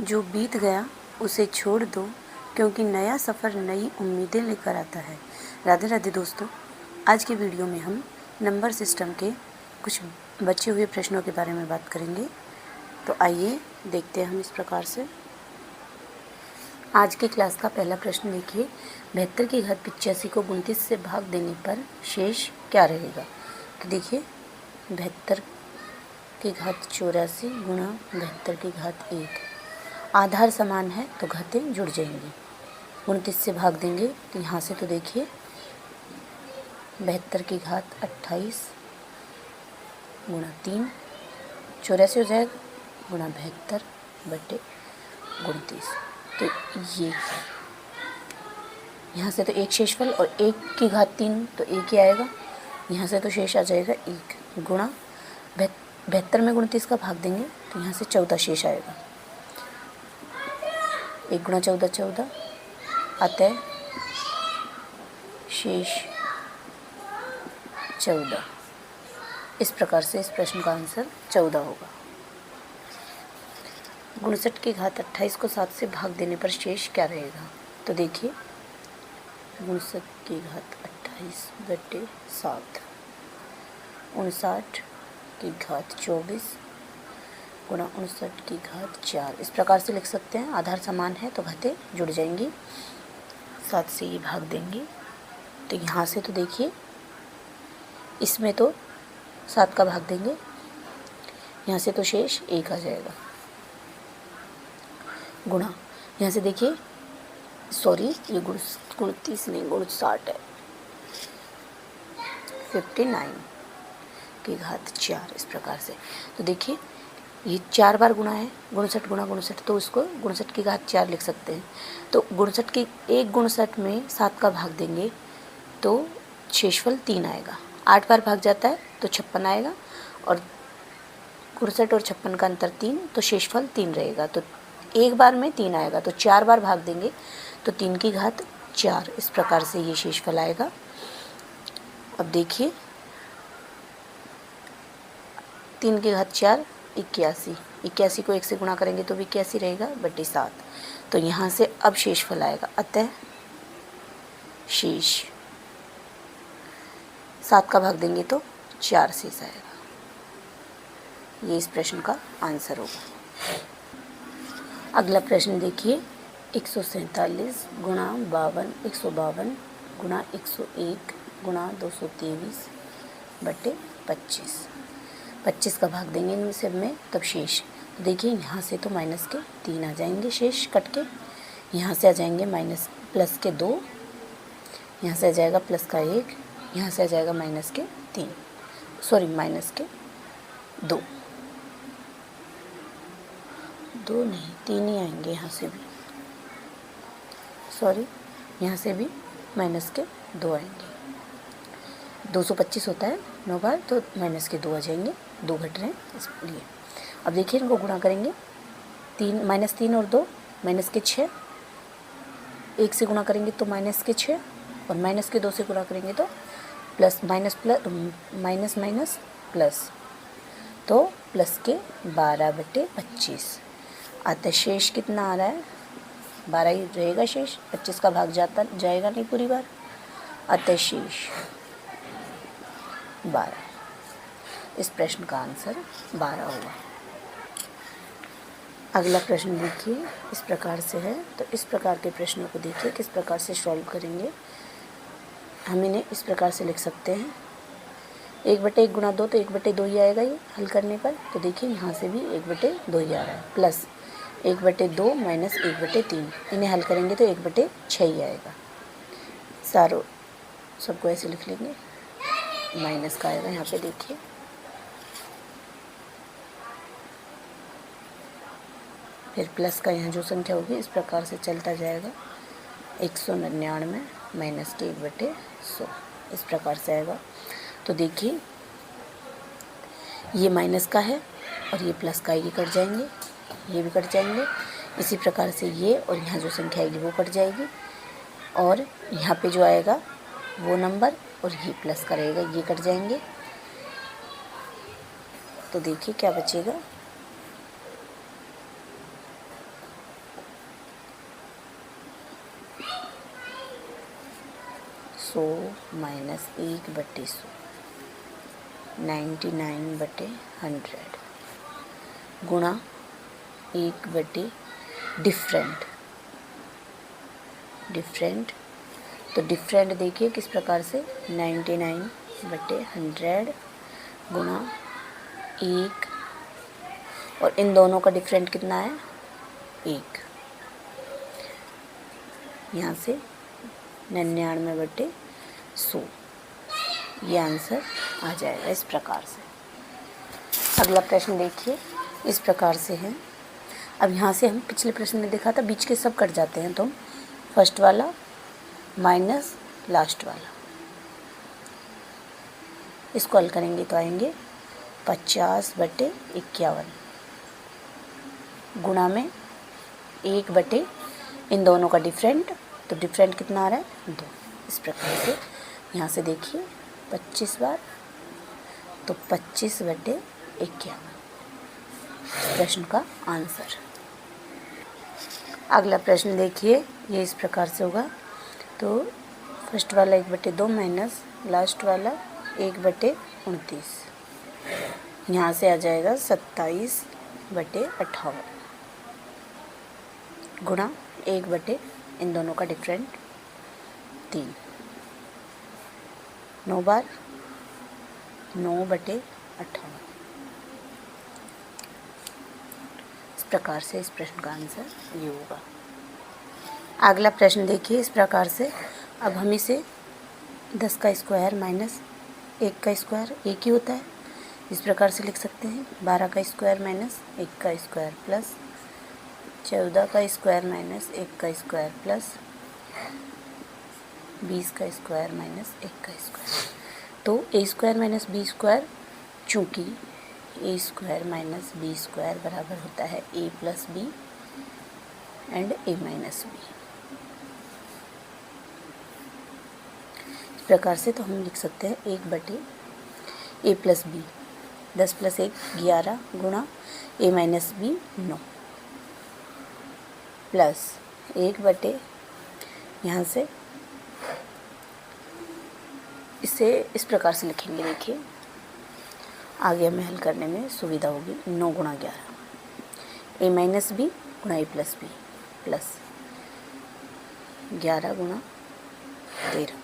जो बीत गया उसे छोड़ दो, क्योंकि नया सफ़र नई उम्मीदें लेकर आता है। राधे राधे दोस्तों, आज के वीडियो में हम नंबर सिस्टम के कुछ बचे हुए प्रश्नों के बारे में बात करेंगे। तो आइए देखते हैं हम इस प्रकार से। आज की क्लास का पहला प्रश्न देखिए, 72 की घात 85 को 29 से भाग देने पर शेष क्या रहेगा। तो देखिए 72 की घात 84 गुणा 72 की घात 1, आधार समान है तो घातें जुड़ जाएंगी। 29 से भाग देंगे तो यहाँ से तो देखिए 72 की घात 28 गुणा 3 84 हो जाएगा गुणा 72 बटे 29। तो ये यहाँ से तो एक शेषफल और 1 की घात 3 तो 1 ही आएगा। यहाँ से तो शेष आ जाएगा 1 गुणा 72 में 29 का भाग देंगे तो यहाँ से 14 शेष आएगा। 1 गुणा 14 14 अतः शेष 14। इस प्रकार से इस प्रश्न का आंसर 14 होगा। 59 की घात 28 को 7 से भाग देने पर शेष क्या रहेगा। तो देखिए 59 की घात 28 बटे 7, 59 की घात 24 गुणा 59 की घात 4। इस प्रकार से लिख सकते हैं, आधार समान है तो घातें जुड़ जाएंगी। 7 से ये भाग देंगे तो यहाँ से तो देखिए इसमें तो 7 का भाग देंगे, यहाँ से तो शेष 1 आ जाएगा गुणा यहाँ से देखिए ये गुण 29 नहीं गुण 60 है, 59 की घात 4। इस प्रकार से तो देखिए ये 4 बार गुणा है, 59 गुणा 59, तो उसको 59 की घात 4 लिख सकते हैं। तो 59 की 1 59 में 7 का भाग देंगे तो शेषफल 3 आएगा। 8 बार भाग जाता है तो 56 आएगा, और 59 और 56 का अंतर 3, तो शेषफल 3 रहेगा। तो एक बार में 3 आएगा, तो 4 बार भाग देंगे तो 3 की घात 4। इस प्रकार से ये शेषफल आएगा। अब देखिए 3 की घात 4 81, 81 को 1 से गुणा करेंगे तो भी 81 रहेगा बटे 7। तो यहाँ से अब शेषफल आएगा, अतः शेष 7 का भाग देंगे तो 4 शेष आएगा। ये इस प्रश्न का आंसर होगा। अगला प्रश्न देखिए, 147 गुणा 52 152 गुणा 101 गुणा 223 बटे 25। 25 का भाग देंगे इन सब में तब शेष। तो देखिए यहाँ से तो माइनस के 3 आ जाएंगे शेष कट के, यहाँ से आ जाएंगे प्लस के 2, यहाँ से आ जाएगा प्लस का 1, यहाँ से आ जाएगा माइनस के 2 नहीं 3 ही आएंगे, यहाँ से भी यहाँ से भी माइनस के 2 आएंगे। 225 होता है 9 बार, तो माइनस के 2 आ जाएंगे, 2 घट रहे हैं इसलिए। अब देखिए इनको गुणा करेंगे, -3 और 2 माइनस के 6, 1 से गुणा करेंगे तो माइनस के 6, और माइनस के 2 से गुणा करेंगे तो माइनस प्लस, तो प्लस के 12 बटे 25। अतः शेष कितना आ रहा है, 12 ही रहेगा शेष, 25 का भाग जाएगा नहीं पूरी बार, अतः शेष 12। इस प्रश्न का आंसर 12 होगा। अगला प्रश्न देखिए इस प्रकार से है। तो इस प्रकार के प्रश्नों को देखिए किस प्रकार से सॉल्व करेंगे। हम इन्हें इस प्रकार से लिख सकते हैं, 1/1 गुणा 2 तो 1/2 ही आएगा ये हल करने पर। तो देखिए यहाँ से भी 1/2 ही आ रहा है, प्लस 1/2 माइनस 1/3, इन्हें हल करेंगे तो 1/6 ही आएगा। सबको ऐसे लिख लेंगे, माइनस का आएगा यहाँ पे देखिए, फिर प्लस का यहाँ जो संख्या होगी इस प्रकार से चलता जाएगा, 199 माइनस के 1/100 इस प्रकार से आएगा। तो देखिए ये माइनस का है और ये प्लस का, ये कट जाएंगे, ये भी कट जाएंगे। इसी प्रकार से ये और यहाँ जो संख्या आएगी वो कट जाएगी, और यहाँ पे जो आएगा वो नंबर और ये प्लस का रहेगा, ये कट जाएंगे। तो देखिए क्या बचेगा, 100 माइनस 1/100, 99/100 गुणा 1/डिफरेंट। तो डिफरेंट देखिए किस प्रकार से, 99/100 गुणा 1, और इन दोनों का डिफरेंट कितना है, 1। यहाँ से 99/100, ये आंसर आ जाएगा इस प्रकार से। अगला प्रश्न देखिए, इस प्रकार से है। अब यहाँ से हम पिछले प्रश्न में देखा था बीच के सब कट जाते हैं, तो हम फर्स्ट वाला माइनस लास्ट वाला इसको हल करेंगे तो आएंगे 50/51 गुणा में 1/ इन दोनों का डिफरेंट, तो डिफरेंट कितना आ रहा है, 2। इस प्रकार से यहाँ से देखिए 25 बार, तो 25/51 प्रश्न का आंसर। अगला प्रश्न देखिए, ये इस प्रकार से होगा। तो फर्स्ट वाला 1/2 माइनस लास्ट वाला 1/29, यहाँ से आ जाएगा 27/58 गुणा 1/ इन दोनों का डिफरेंट 3, 9 बार 9/58। इस प्रकार से इस प्रश्न का आंसर ये होगा। अगला प्रश्न देखिए, इस प्रकार से। अब हम इसे 10 का स्क्वायर माइनस 1 का स्क्वायर एक ही होता है, इस प्रकार से लिख सकते हैं। 12 का स्क्वायर माइनस 1 का स्क्वायर प्लस 14 का स्क्वायर माइनस 1 का स्क्वायर प्लस 20 का स्क्वायर माइनस 1 का स्क्वायर। तो a square minus b square, चूँकि a square minus b square बराबर होता है a plus b and a minus b. इस प्रकार से तो हम लिख सकते हैं 1/a प्लस बी, 10 + 1 11 गुणा a माइनस बी 9 प्लस 1/, यहाँ से इसे इस प्रकार से लिखेंगे। देखिए आगे हमें हल करने में सुविधा होगी। 9 गुणा 11 a माइनस बी गुणा a प्लस बी प्लस 11 गुणा 13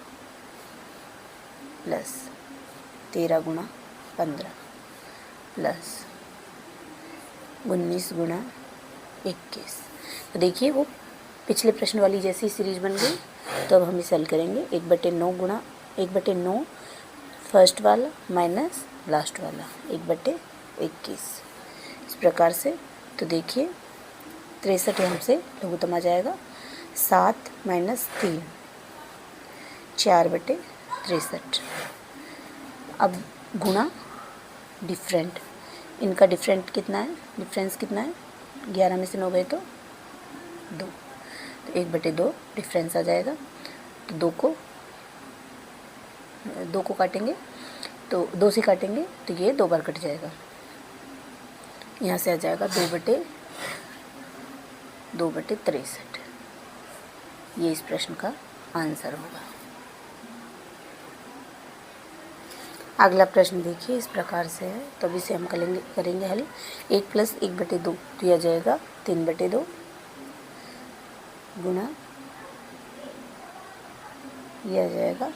प्लस 13 गुणा 15 प्लस 19 गुणा 21। तो देखिए वो पिछले प्रश्न वाली जैसी सीरीज बन गई। तो अब हम इसे हल करेंगे। 1/9 गुणा 1/9 फर्स्ट वाला माइनस लास्ट वाला 1/21। इस प्रकार से तो देखिए 63 यहाँ से लघुत्तम आ जाएगा। 7 माइनस 3 4/63। अब गुणा डिफरेंट, इनका डिफरेंट कितना है, डिफरेंस कितना है, 11 में से 9 गए तो 2, तो 1/2 डिफरेंस आ जाएगा। तो 2 को काटेंगे, तो 2 से काटेंगे तो ये 2 बार कट जाएगा। यहाँ से आ जाएगा 2/63। ये इस प्रश्न का आंसर होगा। अगला प्रश्न देखिए इस प्रकार से है। तो अभी से हम करेंगे हल। 1 + 1/2 तो यह आ जाएगा 3/2 गुणा यह आ जाएगा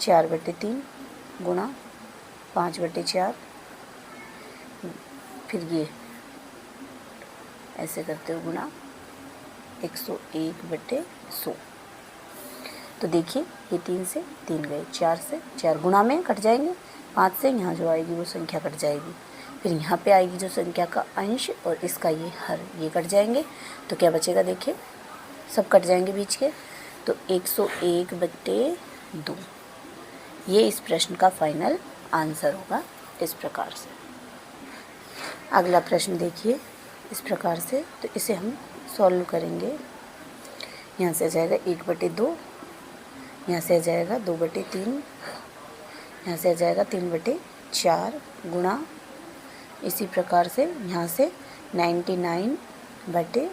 4/3 गुणा 5/4, फिर ये ऐसे करते हो गुणा 101/100। तो देखिए ये 3 से 3 गए, 4 से 4 गुणा में कट जाएंगे, 5 से यहाँ जो आएगी वो संख्या कट जाएगी, फिर यहाँ पे आएगी जो संख्या का अंश और इसका ये हर, ये कट जाएंगे। तो क्या बचेगा, देखिए सब कट जाएंगे बीच के, तो 101/2 ये इस प्रश्न का फाइनल आंसर होगा इस प्रकार से। अगला प्रश्न देखिए इस प्रकार से। तो इसे हम सॉल्व करेंगे। यहाँ से आ जाएगा 1/2, यहाँ से आ जाएगा 2/3, यहाँ से आ जाएगा 3/4 गुणा इसी प्रकार से यहाँ से 99/100।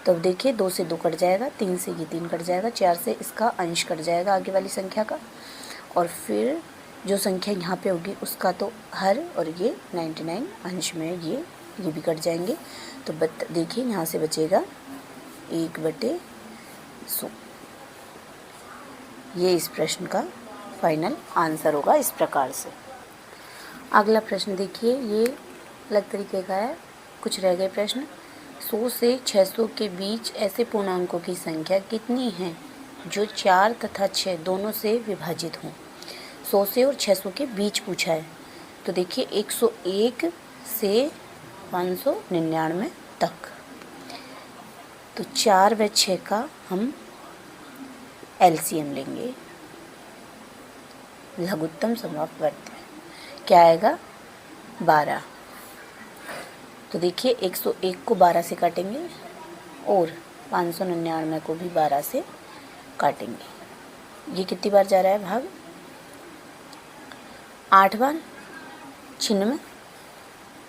तो अब देखिए 2 से 2 कट जाएगा, 3 से ये 3 कट जाएगा, 4 से इसका अंश कट जाएगा आगे वाली संख्या का, और फिर जो संख्या यहाँ पे होगी उसका तो हर, और ये 99 अंश में ये भी कट जाएंगे। तो देखिए यहाँ से बचेगा 1/100। ये इस प्रश्न का फाइनल आंसर होगा इस प्रकार से। अगला प्रश्न देखिए, ये अलग तरीके का है, कुछ रह गए प्रश्न। 100 से 600 के बीच ऐसे पूर्णांकों की संख्या कितनी है जो 4 तथा 6 दोनों से विभाजित हों। 100 से और 600 के बीच पूछा है। तो देखिए 101 से 599 तक, तो 4 व 6 का हम एलसीएम लेंगे, लघुत्तम समवर्ती क्या आएगा 12। तो देखिए 101 को 12 से काटेंगे और 599 को भी 12 से काटेंगे। ये कितनी बार जा रहा है भाग, 8 बार 96,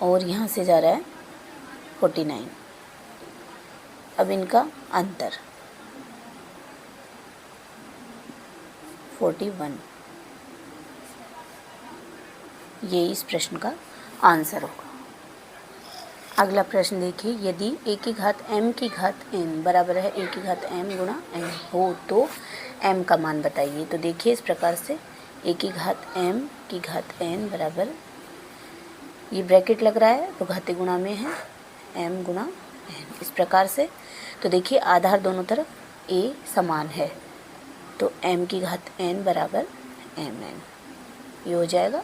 और यहाँ से जा रहा है 49। अब इनका अंतर 41। ये इस प्रश्न का आंसर होगा। अगला प्रश्न देखिए, यदि a की घात m की घात n बराबर है a की घात m गुणा n हो तो m का मान बताइए। तो देखिए इस प्रकार से a की घात m की घात n बराबर, ये ब्रैकेट लग रहा है तो घातीय गुणा में है m गुणा n, इस प्रकार से। तो देखिए आधार दोनों तरफ a समान है, तो m की घात n बराबर mn, ये हो जाएगा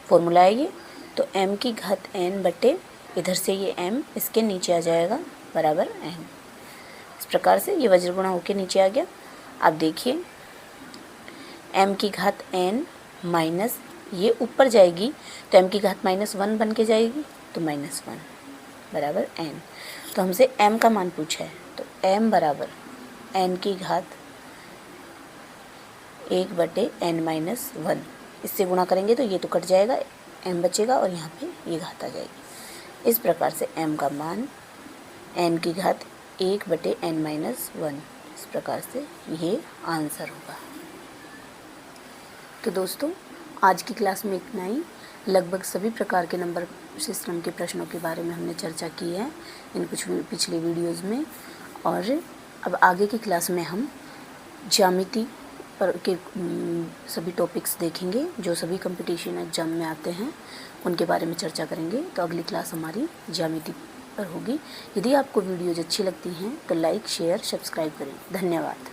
फॉर्मूला है ये। तो m की घात n बटे इधर से ये m इसके नीचे आ जाएगा बराबर n, इस प्रकार से ये वज्र गुणा होके नीचे आ गया। अब देखिए m की घात n माइनस ये ऊपर जाएगी तो m की घात -1 बन के जाएगी, तो -1 बराबर n। तो हमसे m का मान पूछा है, तो m बराबर n की घात 1/n-1, इससे गुणा करेंगे तो ये तो कट जाएगा, m बचेगा और यहाँ पे ये घात आ जाएगी। इस प्रकार से m का मान n की घात 1/n-1, इस प्रकार से ये आंसर होगा। तो दोस्तों आज की क्लास में इतना ही। लगभग सभी प्रकार के नंबर सिस्टम के प्रश्नों के बारे में हमने चर्चा की है इन कुछ पिछले वीडियोज़ में, और अब आगे की क्लास में हम ज्यामिति पर के सभी टॉपिक्स देखेंगे जो सभी कंपटीशन एग्जाम में आते हैं, उनके बारे में चर्चा करेंगे। तो अगली क्लास हमारी ज्यामिति पर होगी। यदि आपको वीडियोज अच्छी लगती हैं तो लाइक, शेयर, सब्सक्राइब करें। धन्यवाद।